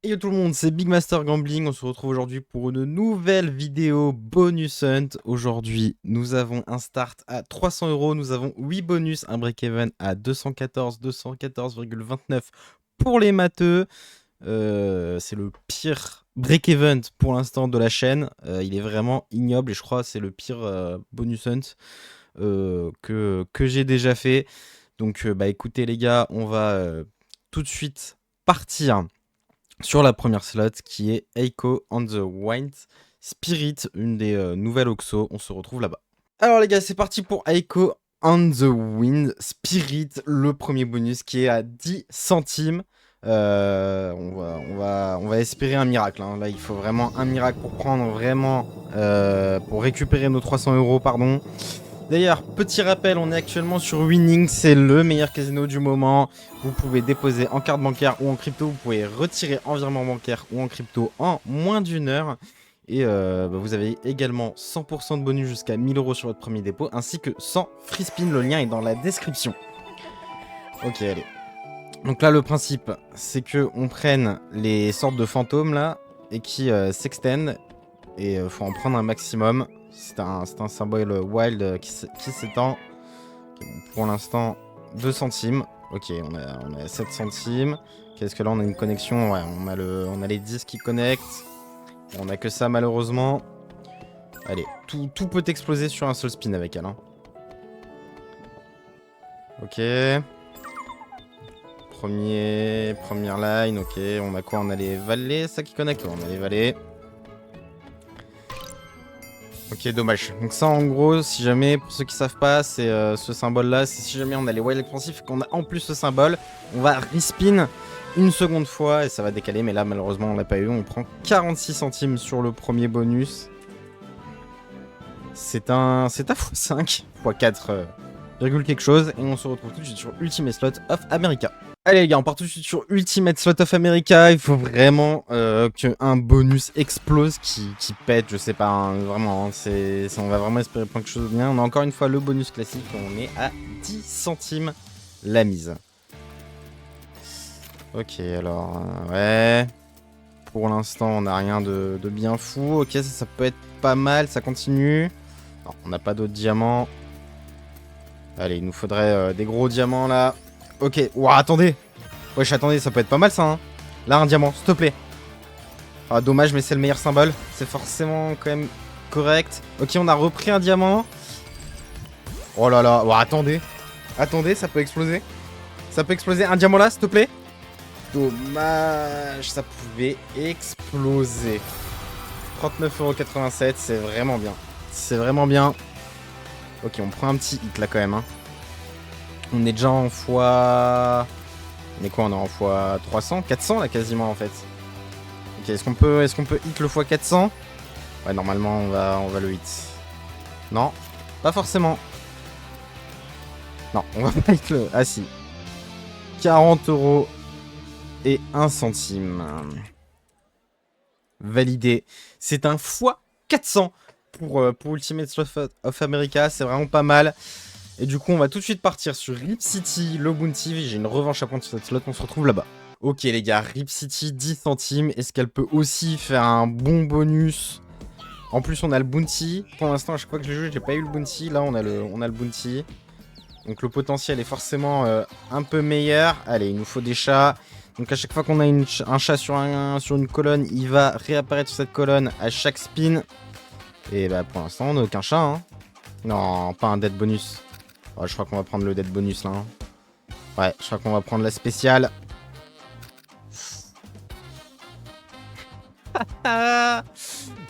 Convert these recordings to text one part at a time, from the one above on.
Et yo tout le monde, c'est Big Master Gambling. On se retrouve aujourd'hui pour une nouvelle vidéo bonus hunt. Aujourd'hui, nous avons un start à 300 euros. Nous avons 8 bonus, un break-even à 214,29 pour les matheux. C'est le pire break-even pour l'instant de la chaîne. Il est vraiment ignoble et je crois que c'est le pire bonus hunt que j'ai déjà fait. Donc, bah écoutez les gars, on va tout de suite partir sur la première slot qui est Eiko on the Wind Spirit, une des nouvelles Oxo. On se retrouve là-bas. Alors les gars, c'est parti pour Eiko on the Wind Spirit, le premier bonus qui est à 10 centimes. On va espérer un miracle. Hein. Là, il faut vraiment un miracle pour prendre vraiment, pour récupérer nos 300 euros, pardon. D'ailleurs, petit rappel, on est actuellement sur Winning, c'est le meilleur casino du moment. Vous pouvez déposer en carte bancaire ou en crypto, vous pouvez retirer en virement bancaire ou en crypto en moins d'une heure. Et vous avez également 100% de bonus jusqu'à 1000 euros sur votre premier dépôt, ainsi que 100 free spin, le lien est dans la description. Ok, allez. Donc là, le principe, c'est que on prenne les sortes de fantômes là, et qui s'extendent, et faut en prendre un maximum. C'est un symbole wild qui s'étend. Okay, bon, pour l'instant, 2 centimes. Ok, on a 7 centimes. Qu'est-ce que là, on a une connexion. Ouais, on a les 10 qui connectent. On a que ça, malheureusement. Allez, tout peut exploser sur un seul spin avec elle. Hein. Ok. Première line. Ok, on a quoi? On a les valets, ça qui connecte. On a les valets. Ok, dommage. Donc ça, en gros, si jamais, pour ceux qui savent pas, c'est ce symbole-là, c'est si jamais on a les wild expansifs et qu'on a en plus ce symbole, on va respin une seconde fois et ça va décaler. Mais là, malheureusement, on l'a pas eu. On prend 46 centimes sur le premier bonus. C'est un x5, x4, virgule quelque chose. Et on se retrouve tout de suite sur Ultimate Slot of America. Allez les gars, on part tout de suite sur Ultimate Slot of America. Il faut vraiment qu'un bonus explose qui pète, je sais pas, hein, vraiment. Hein, on va vraiment espérer prendre quelque chose de bien. On a encore une fois le bonus classique. On est à 10 centimes la mise. Ok, alors, ouais. Pour l'instant, on n'a rien de bien fou. Ok, ça peut être pas mal, ça continue. Non, on n'a pas d'autres diamants. Allez, il nous faudrait des gros diamants là. Ok, ouah, attendez. Wesh, attendez, ça peut être pas mal ça. Hein. Là, un diamant, s'il te plaît. Ah, dommage, mais c'est le meilleur symbole. C'est forcément quand même correct. Ok, on a repris un diamant. Oh là là, ouah, attendez. Attendez, ça peut exploser. Ça peut exploser. Un diamant là, s'il te plaît. Dommage, ça pouvait exploser. 39,87 €, c'est vraiment bien. C'est vraiment bien. Ok, on prend un petit hit là quand même. Hein. On est déjà en fois... On est quoi? On est en fois 300, 400 là quasiment en fait. Ok, est-ce qu'on peut hit le fois 400? Ouais, normalement on va le hit. Non, pas forcément. Non, on va pas hit le... Ah si. 40 € et 1 centime. Validé. C'est un fois 400 pour Ultimate Slot of America. C'est vraiment pas mal. Et du coup, on va tout de suite partir sur Rip City, le Bounty. J'ai une revanche à prendre sur cette slot, on se retrouve là-bas. Ok les gars, Rip City, 10 centimes. Est-ce qu'elle peut aussi faire un bon bonus? En plus, on a le Bounty. Pour l'instant, à chaque fois que je joue, j'ai pas eu le Bounty. Là, on a le Bounty. Donc le potentiel est forcément un peu meilleur. Allez, il nous faut des chats. Donc à chaque fois qu'on a un chat sur une colonne, il va réapparaître sur cette colonne à chaque spin. Et bah pour l'instant, on n'a aucun chat. Hein. Non, pas un dead bonus. Oh, je crois qu'on va prendre le dead bonus là. Hein. Ouais, je crois qu'on va prendre la spéciale.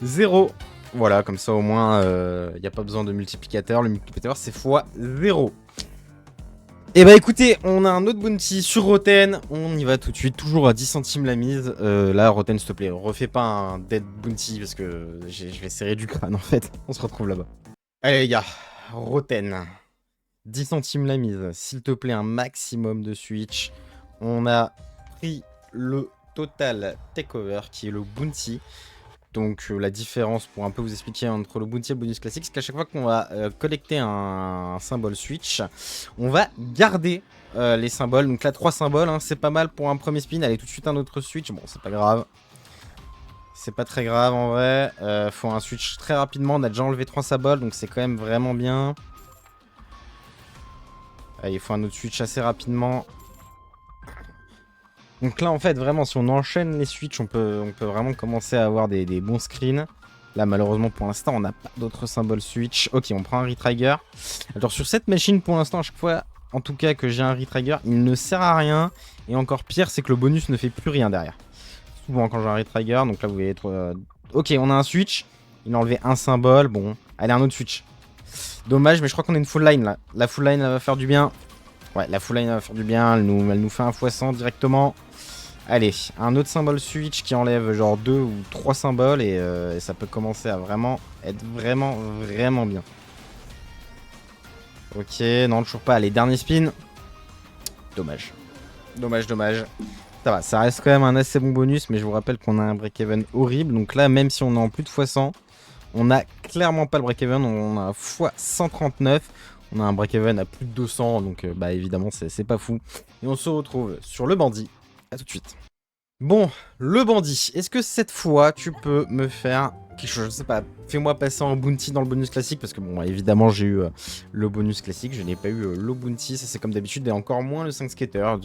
Zéro. Voilà, comme ça au moins, il n'y a pas besoin de multiplicateur. Le multiplicateur, c'est x0. Et bah écoutez, on a un autre bounty sur Roten. On y va tout de suite, toujours à 10 centimes la mise. Là, Roten, s'il te plaît, refais pas un dead bounty parce que je vais serrer du crâne en fait. On se retrouve là-bas. Allez les gars, Roten. 10 centimes la mise, s'il te plaît, un maximum de switch. On a pris le total takeover qui est le bounty. Donc la différence pour un peu vous expliquer entre le bounty et le bonus classique, c'est qu'à chaque fois qu'on va collecter un symbole switch, on va garder les symboles. Donc là 3 symboles, hein, c'est pas mal pour un premier spin. Allez, tout de suite un autre switch, bon c'est pas grave. C'est pas très grave en vrai, faut un switch très rapidement, on a déjà enlevé 3 symboles, donc c'est quand même vraiment bien. Allez, il faut un autre switch assez rapidement. Donc là en fait vraiment si on enchaîne les switches on peut vraiment commencer à avoir des bons screens. Là malheureusement pour l'instant on n'a pas d'autres symboles switch. Ok, on prend un retrigger. Alors sur cette machine pour l'instant à chaque fois en tout cas que j'ai un retrigger il ne sert à rien. Et encore pire c'est que le bonus ne fait plus rien derrière. Souvent quand j'ai un retrigger, donc là vous voyez être... Ok, on a un switch. Il a enlevé un symbole, bon. Allez, un autre switch. Dommage mais je crois qu'on a une full line là. La full line elle va faire du bien. Ouais, la full line va faire du bien, elle nous fait un x100 directement. Allez, un autre symbole switch qui enlève genre 2 ou 3 symboles et ça peut commencer à vraiment être vraiment bien. Ok, non, toujours pas. Allez, dernier spin. Dommage. Dommage. Ça va, ça reste quand même un assez bon bonus, mais je vous rappelle qu'on a un break-even horrible. Donc là, même si on est en plus de x100, on a clairement pas le break-even, on a x139. On a un break-even à plus de 200, donc bah évidemment, c'est pas fou. Et on se retrouve sur le bandit. A tout de suite. Bon, le bandit, est-ce que cette fois tu peux me faire quelque chose? Je sais pas, fais-moi passer en bounty dans le bonus classique parce que bon, évidemment j'ai eu le bonus classique, je n'ai pas eu le bounty, ça c'est comme d'habitude et encore moins le 5 skater.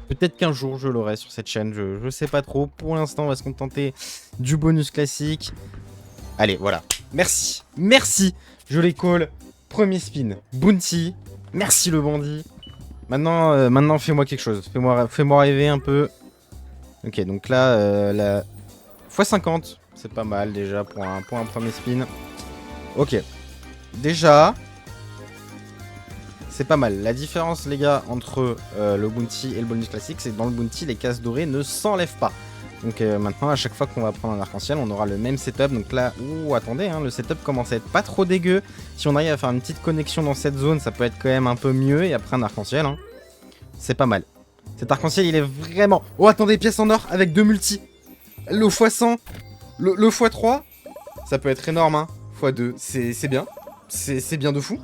Peut-être qu'un jour je l'aurai sur cette chaîne, je sais pas trop. Pour l'instant on va se contenter du bonus classique. Allez, voilà, merci, je les call. Premier spin, bounty, merci le bandit. Maintenant fais-moi quelque chose, fais-moi rêver un peu. Ok, donc là, la x50, c'est pas mal déjà pour un premier spin. Ok, déjà, c'est pas mal. La différence, les gars, entre le bounty et le bonus classique, c'est que dans le bounty, les cases dorées ne s'enlèvent pas. Donc maintenant, à chaque fois qu'on va prendre un arc-en-ciel, on aura le même setup. Donc là, ouh, attendez, hein, le setup commence à être pas trop dégueu. Si on arrive à faire une petite connexion dans cette zone, ça peut être quand même un peu mieux. Et après un arc-en-ciel, hein, c'est pas mal. Cet arc-en-ciel, il est vraiment... Oh, attendez, pièce en or avec 2 multi. Le x100, le x3, ça peut être énorme, hein. x2, c'est bien. C'est bien de fou.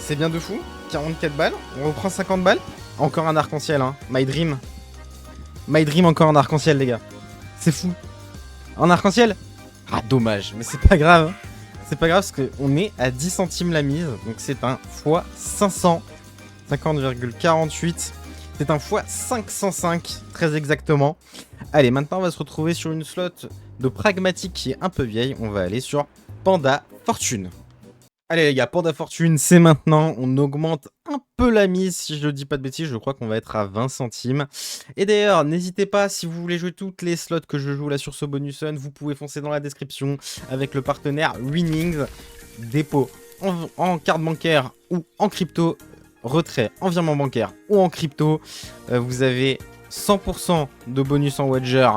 C'est bien de fou. 44 balles, on reprend 50 balles. Encore un arc-en-ciel, hein. My Dream, encore un arc-en-ciel, les gars. C'est fou. Un arc-en-ciel. Ah, dommage, mais c'est pas grave. C'est pas grave parce qu'on est à 10 centimes la mise. Donc c'est un x500. 50,48. C'est un x505, très exactement. Allez, maintenant on va se retrouver sur une slot de pragmatique qui est un peu vieille. On va aller sur Panda Fortune. Allez les gars, Panda Fortune, c'est maintenant. On augmente un peu la mise, si je ne dis pas de bêtises. Je crois qu'on va être à 20 centimes. Et d'ailleurs, n'hésitez pas, si vous voulez jouer toutes les slots que je joue là sur ce bonus on, vous pouvez foncer dans la description avec le partenaire Winnings. Dépôt en carte bancaire ou en crypto. Retrait en virement bancaire ou en crypto. Vous avez 100% de bonus en wager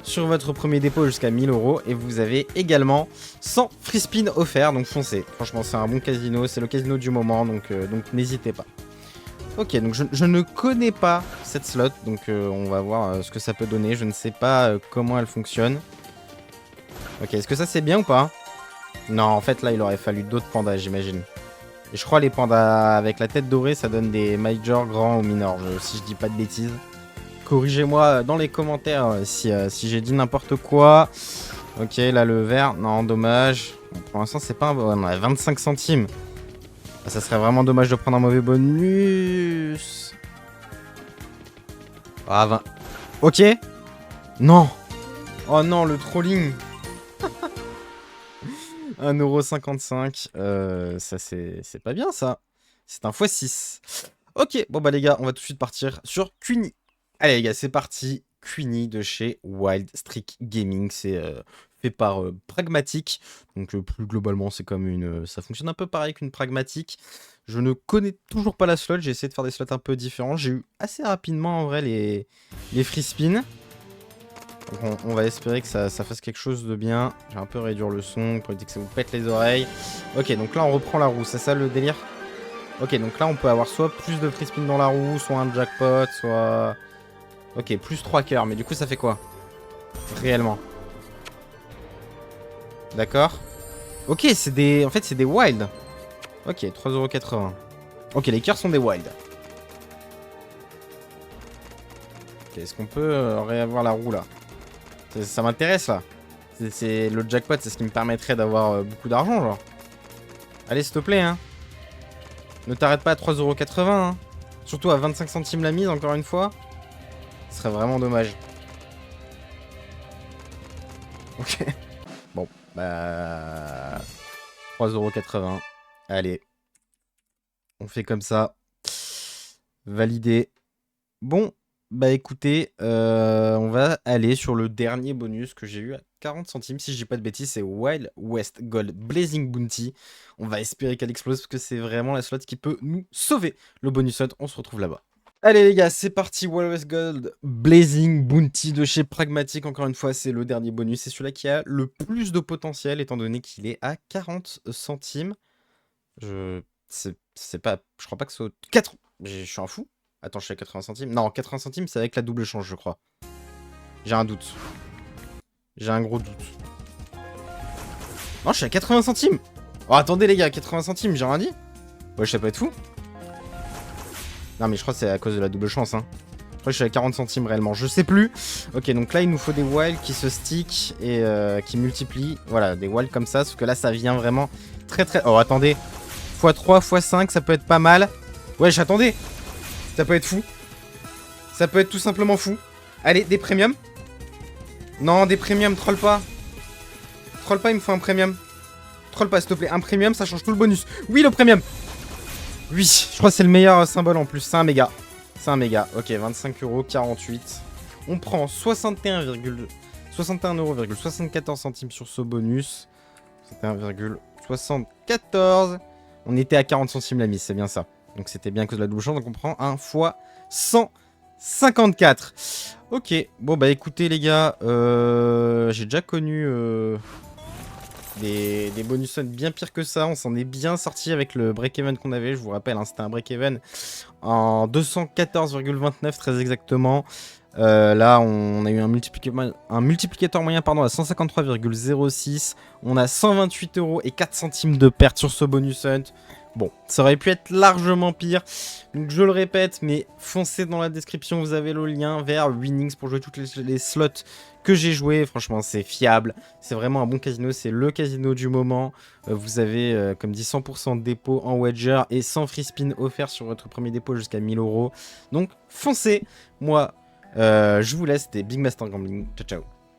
sur votre premier dépôt jusqu'à 1000 € et vous avez également 100 free spin offerts, donc foncez. Franchement, c'est un bon casino, c'est le casino du moment, donc n'hésitez pas. Ok, donc je ne connais pas cette slot, donc on va voir ce que ça peut donner. Je ne sais pas comment elle fonctionne. Ok, est-ce que ça c'est bien ou pas? Non, en fait là il aurait fallu d'autres pandas, j'imagine. Et je crois les pandas avec la tête dorée, ça donne des majors grands ou minors, si je dis pas de bêtises. Corrigez-moi dans les commentaires si j'ai dit n'importe quoi. Ok, là le vert, non, dommage. Bon, pour l'instant, c'est pas un... on a 25 centimes. Ah, ça serait vraiment dommage de prendre un mauvais bonus. Ah, 20. Ok. Non. Oh non, le trolling. 1,55 €, ça c'est pas bien ça. C'est un x6. Ok, bon bah les gars, on va tout de suite partir sur Queenie. Allez les gars, c'est parti. Queenie de chez Wild Streak Gaming. C'est fait par Pragmatic. Donc plus globalement, c'est comme une... ça fonctionne un peu pareil qu'une Pragmatic. Je ne connais toujours pas la slot. J'ai essayé de faire des slots un peu différents. J'ai eu assez rapidement en vrai les free spins. Donc on va espérer que ça fasse quelque chose de bien. J'ai un peu réduire le son pour éviter que ça vous pète les oreilles. Ok, donc là on reprend la roue, c'est ça le délire? Ok, donc là on peut avoir soit plus de free spin dans la roue, soit un jackpot, soit... Ok, plus 3 cœurs, mais du coup ça fait quoi? Réellement. D'accord. Ok, c'est des... En fait, c'est des wild. Ok, 3,80 €. Ok, les cœurs sont des wild. Ok, est-ce qu'on peut réavoir la roue, là? Ça m'intéresse, là. C'est le jackpot, c'est ce qui me permettrait d'avoir beaucoup d'argent, genre. Allez, s'il te plaît, hein. Ne t'arrête pas à 3,80 €, hein. Surtout à 25 centimes la mise, encore une fois. Ce serait vraiment dommage. Ok. Bon, bah... 3,80 €. Allez. On fait comme ça. Validé. Bon, bah écoutez, on va aller sur le dernier bonus que j'ai eu à 40 centimes. Si je dis pas de bêtises, c'est Wild West Gold Blazing Bounty. On va espérer qu'elle explose parce que c'est vraiment la slot qui peut nous sauver. Le bonus slot, on se retrouve là-bas. Allez les gars, c'est parti, Wild West Gold Blazing Bounty de chez Pragmatic. Encore une fois, c'est le dernier bonus. C'est celui-là qui a le plus de potentiel étant donné qu'il est à 40 centimes. C'est pas... Je crois pas que ce soit... 4... Je suis un fou. Attends, je suis à 80 centimes. Non, 80 centimes, c'est avec la double change, je crois. J'ai un doute. J'ai un gros doute. Non, je suis à 80 centimes. Oh, attendez les gars, 80 centimes, j'ai rien dit. Ouais, je sais pas être fou. Non, mais je crois que c'est à cause de la double chance, hein. Je crois que je suis à 40 centimes réellement, je sais plus. Ok, donc là, il nous faut des wilds qui se stick et qui multiplient. Voilà, des wilds comme ça, sauf que là, ça vient vraiment très très... Oh, attendez. x3, x5, ça peut être pas mal. Wesh, attendez. Ça peut être fou. Ça peut être tout simplement fou. Allez, des premiums. Non, des premiums, troll pas. Troll pas, il me faut un premium. Troll pas, s'il te plaît. Un premium, ça change tout le bonus. Oui, le premium. Oui, je crois que c'est le meilleur symbole en plus. C'est un méga. C'est un méga. Ok, 25,48 €. On prend 61,74 centimes sur ce bonus. 61,74. On était à 40 centimes la mise, c'est bien ça. Donc c'était bien à cause de la double chance. Donc on prend un fois 154. Ok, bon bah écoutez les gars, j'ai déjà connu des bonus bien pires que ça. On s'en est bien sorti avec le break-even qu'on avait. Je vous rappelle, hein, c'était un break-even en 214,29 très exactement. Là, on a eu un multiplicateur moyen pardon, à 153,06. On a 128,04 € de perte sur ce bonus hunt. Bon, ça aurait pu être largement pire. Donc je le répète, mais foncez dans la description, vous avez le lien vers Winnings pour jouer toutes les slots que j'ai joué. Franchement, c'est fiable. C'est vraiment un bon casino. C'est le casino du moment. Vous avez, comme dit, 100% de dépôt en wager et 100 free spin offerts sur votre premier dépôt jusqu'à 1000 €. Donc foncez. Moi, je vous laisse. C'était Big Master Gambling. Ciao, ciao.